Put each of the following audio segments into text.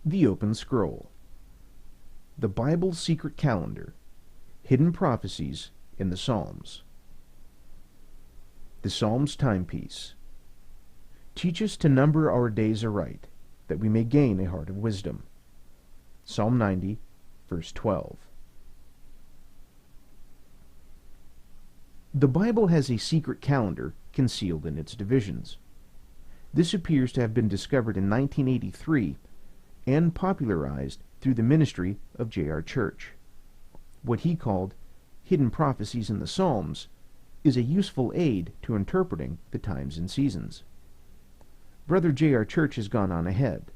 The Open Scroll. The Bible's Secret Calendar. Hidden Prophecies in the Psalms. The Psalms Timepiece. Teach us to number our days aright, that we may gain a heart of wisdom. Psalm 90, verse 12. The Bible has a secret calendar concealed in its divisions. This appears to have been discovered in 1983 and popularized through the ministry of J.R. Church. What he called Hidden Prophecies in the Psalms is a useful aid to interpreting the times and seasons. Brother J.R. Church has gone on ahead,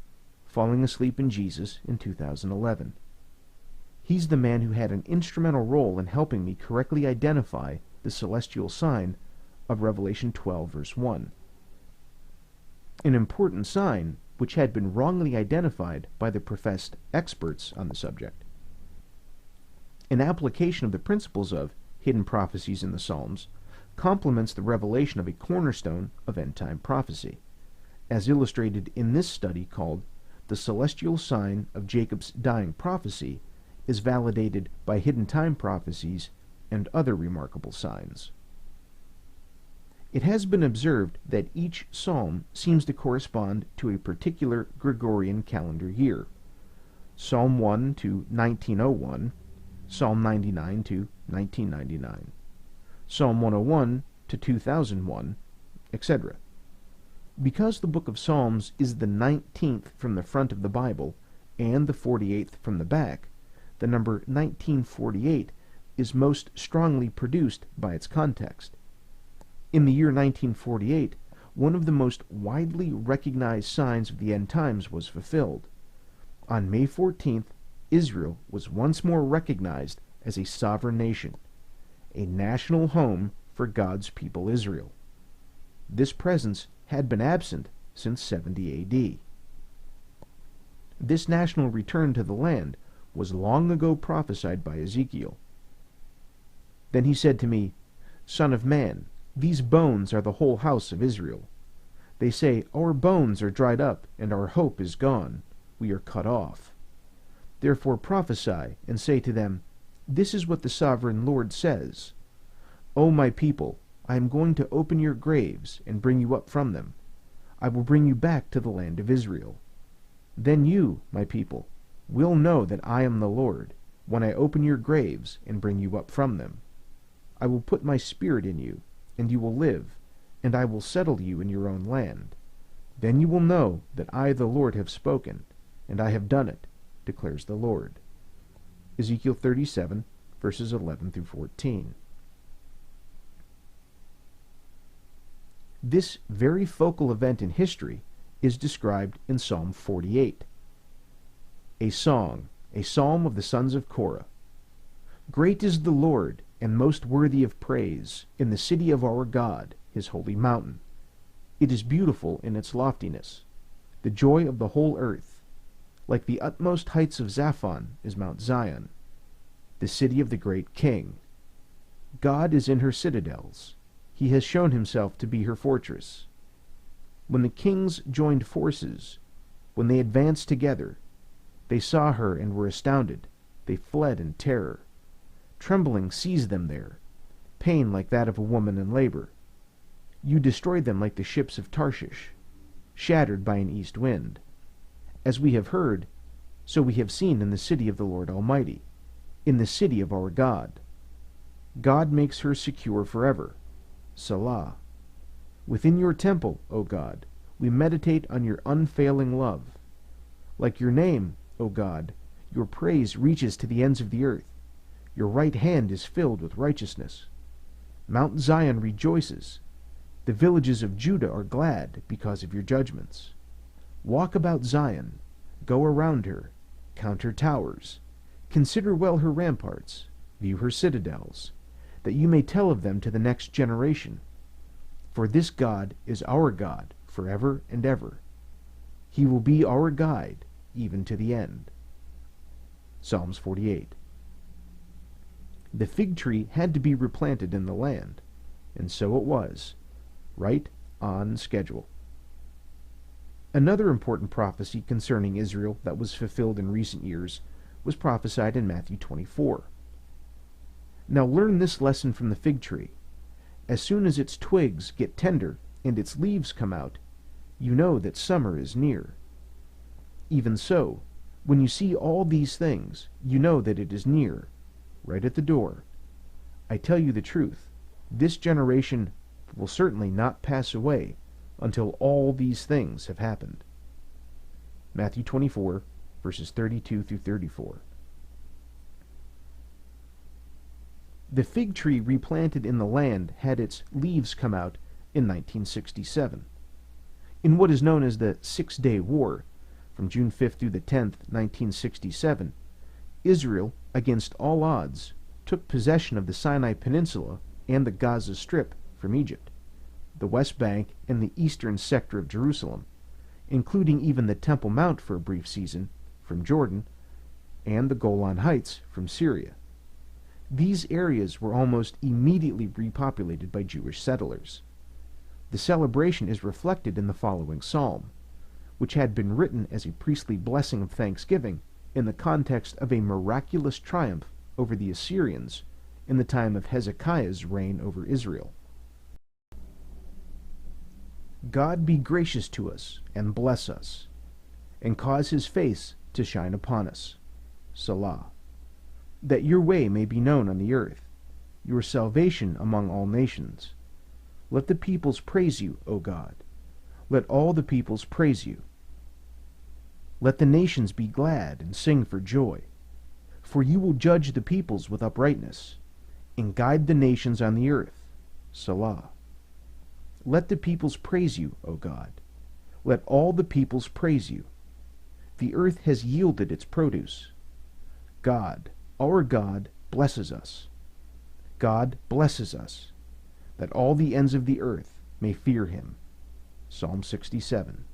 falling asleep in Jesus in 2011. He's the man who had an instrumental role in helping me correctly identify the celestial sign of Revelation 12, verse 1. An important sign which had been wrongly identified by the professed experts on the subject. An application of the principles of hidden prophecies in the Psalms complements the revelation of a cornerstone of end-time prophecy, as illustrated in this study called The Celestial Sign of Jacob's Dying Prophecy is Validated by Hidden Time Prophecies and Other Remarkable Signs. It has been observed that each psalm seems to correspond to a particular Gregorian calendar year. Psalm 1 to 1901, Psalm 99 to 1999, Psalm 101 to 2001, etc. Because the book of Psalms is the 19th from the front of the Bible and the 48th from the back, the number 1948 is most strongly produced by its context. In the year 1948, one of the most widely recognized signs of the end times was fulfilled. On May 14th, Israel was once more recognized as a sovereign nation, a national home for God's people Israel. This presence had been absent since 70 A.D. This national return to the land was long ago prophesied by Ezekiel. Then he said to me, Son of man, these bones are the whole house of Israel. They say, Our bones are dried up, and our hope is gone. We are cut off. Therefore prophesy, and say to them, This is what the sovereign Lord says. O my people, I am going to open your graves, and bring you up from them. I will bring you back to the land of Israel. Then you, my people, will know that I am the Lord, when I open your graves, and bring you up from them. I will put my spirit in you, and you will live, and I will settle you in your own land. Then you will know that I, the Lord, have spoken, and I have done it, declares the Lord. Ezekiel 37, verses 11 through 14. This very focal event in history is described in Psalm 48. A song, a psalm of the sons of Korah. Great is the Lord, and most worthy of praise, in the city of our God, his holy mountain. It is beautiful in its loftiness, the joy of the whole earth. Like the utmost heights of Zaphon is Mount Zion, the city of the great king. God is in her citadels. He has shown himself to be her fortress. When the kings joined forces, when they advanced together, they saw her and were astounded. They fled in terror. Trembling seized them there, pain like that of a woman in labor. You destroyed them like the ships of Tarshish, shattered by an east wind. As we have heard, so we have seen in the city of the Lord Almighty, in the city of our God. God makes her secure forever. Selah. Within your temple, O God, we meditate on your unfailing love. Like your name, O God, your praise reaches to the ends of the earth. Your right hand is filled with righteousness. Mount Zion rejoices. The villages of Judah are glad because of your judgments. Walk about Zion, go around her, count her towers, consider well her ramparts, view her citadels, that you may tell of them to the next generation. For this God is our God forever and ever. He will be our guide even to the end. Psalms 48. The fig tree had to be replanted in the land, and so it was, right on schedule. Another important prophecy concerning Israel that was fulfilled in recent years was prophesied in Matthew 24. Now learn this lesson from the fig tree. As soon as its twigs get tender and its leaves come out, you know that summer is near. Even so, when you see all these things, you know that it is near, right at the door. I tell you the truth, this generation will certainly not pass away until all these things have happened. Matthew 24, verses 32 through 34. The fig tree replanted in the land had its leaves come out in 1967. In what is known as the Six-Day War, from June 5th through the 10th, 1967, Israel, against all odds, took possession of the Sinai Peninsula and the Gaza Strip from Egypt, the West Bank and the eastern sector of Jerusalem, including even the Temple Mount for a brief season from Jordan, and the Golan Heights from Syria. These areas were almost immediately repopulated by Jewish settlers. The celebration is reflected in the following psalm, which had been written as a priestly blessing of thanksgiving in the context of a miraculous triumph over the Assyrians in the time of Hezekiah's reign over Israel. God be gracious to us and bless us, and cause his face to shine upon us. Selah. That your way may be known on the earth, your salvation among all nations. Let the peoples praise you, O God. Let all the peoples praise you. Let the nations be glad and sing for joy. For you will judge the peoples with uprightness, and guide the nations on the earth. Selah. Let the peoples praise you, O God. Let all the peoples praise you. The earth has yielded its produce. God, our God, blesses us. God blesses us, that all the ends of the earth may fear him. Psalm 67.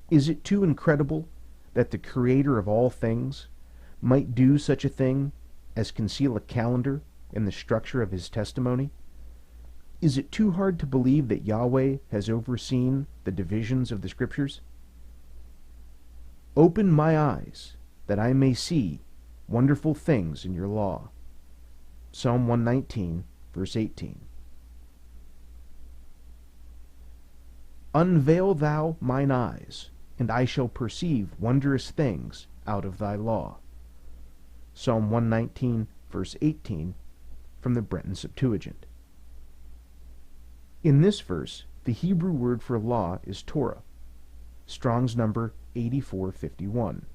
Is it too incredible that the Creator of all things might do such a thing as conceal a calendar in the structure of his testimony? Is it too hard to believe that Yahweh has overseen the divisions of the Scriptures? Open my eyes, that I may see wonderful things in your law. Psalm 119, verse 18. Unveil thou mine eyes, and I shall perceive wondrous things out of thy law. Psalm 119, verse 18, from the Brenton Septuagint. In this verse, the Hebrew word for law is Torah, Strong's number 8451.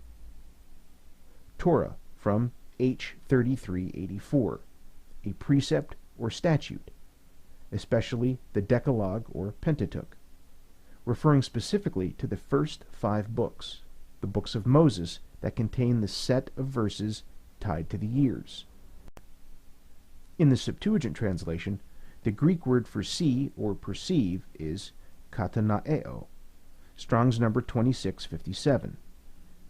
Torah, from H3384, a precept or statute, especially the Decalogue or Pentateuch, referring specifically to the first 5 books, the books of Moses that contain the set of verses tied to the years. In the Septuagint translation, the Greek word for see or perceive is katanaeo, Strong's number 2657,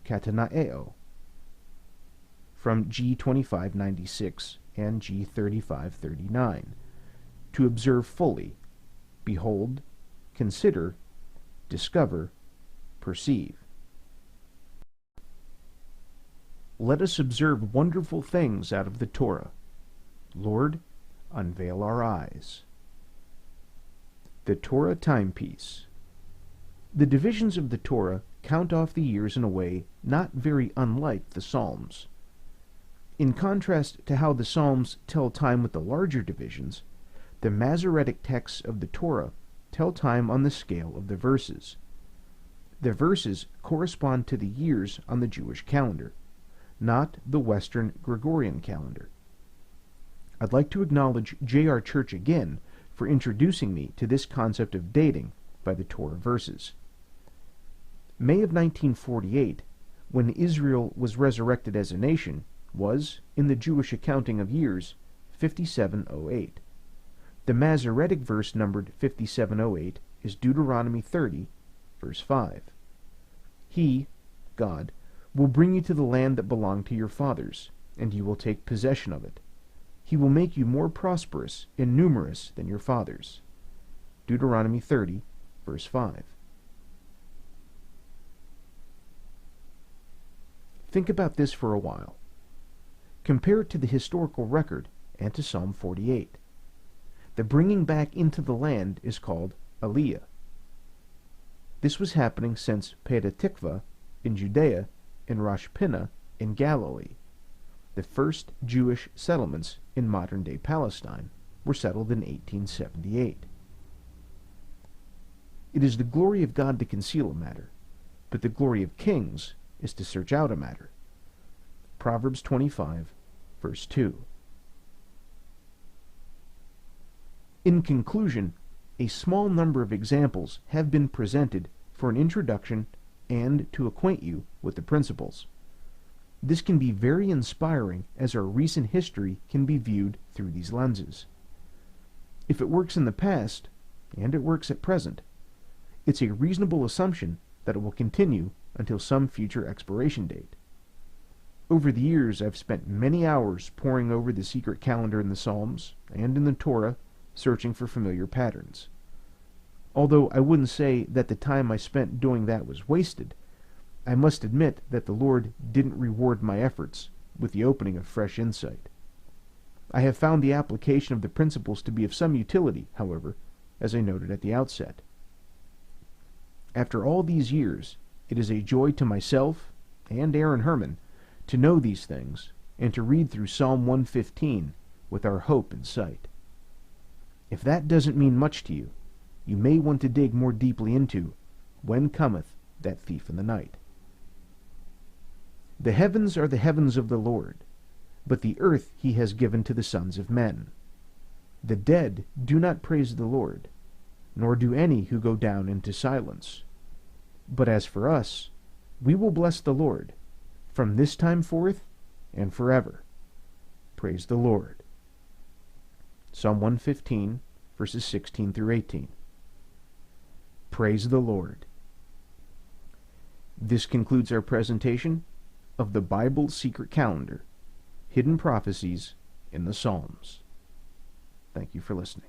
katanaeo, from G2596 and G3539, to observe fully, behold, consider, discover, perceive. Let us observe wonderful things out of the Torah. Lord, unveil our eyes. The Torah timepiece. The divisions of the Torah count off the years in a way not very unlike the Psalms. In contrast to how the Psalms tell time with the larger divisions, the Masoretic texts of the Torah tell time on the scale of the verses. The verses correspond to the years on the Jewish calendar, not the Western Gregorian calendar. I'd like to acknowledge J.R. Church again for introducing me to this concept of dating by the Torah verses. May of 1948, when Israel was resurrected as a nation, was, in the Jewish accounting of years, 5708. The Masoretic verse numbered 5708 is Deuteronomy 30, verse 5. He, God, will bring you to the land that belonged to your fathers, and you will take possession of it. He will make you more prosperous and numerous than your fathers. Deuteronomy 30, verse 5. Think about this for a while. Compare it to the historical record and to Psalm 48. The bringing back into the land is called Aliyah. This was happening since Petah Tikva in Judea and Rosh Pinna in Galilee. The first Jewish settlements in modern-day Palestine were settled in 1878. It is the glory of God to conceal a matter, but the glory of kings is to search out a matter. Proverbs 25, verse 2. In conclusion, a small number of examples have been presented for an introduction and to acquaint you with the principles. This can be very inspiring as our recent history can be viewed through these lenses. If it works in the past, and it works at present, it's a reasonable assumption that it will continue until some future expiration date. Over the years, I've spent many hours poring over the secret calendar in the Psalms and in the Torah, searching for familiar patterns. Although I wouldn't say that the time I spent doing that was wasted, I must admit that the Lord didn't reward my efforts with the opening of fresh insight. I have found the application of the principles to be of some utility, however, as I noted at the outset. After all these years, it is a joy to myself and Aaron Herman to know these things and to read through Psalm 115 with our hope in sight. If that doesn't mean much to you, you may want to dig more deeply into when cometh that thief in the night. The heavens are the heavens of the Lord, but the earth he has given to the sons of men. The dead do not praise the Lord, nor do any who go down into silence. But as for us, we will bless the Lord, from this time forth and forever. Praise the Lord. Psalm 115, verses 16 through 18. Praise the Lord. This concludes our presentation of the Bible Secret Calendar, Hidden Prophecies in the Psalms. Thank you for listening.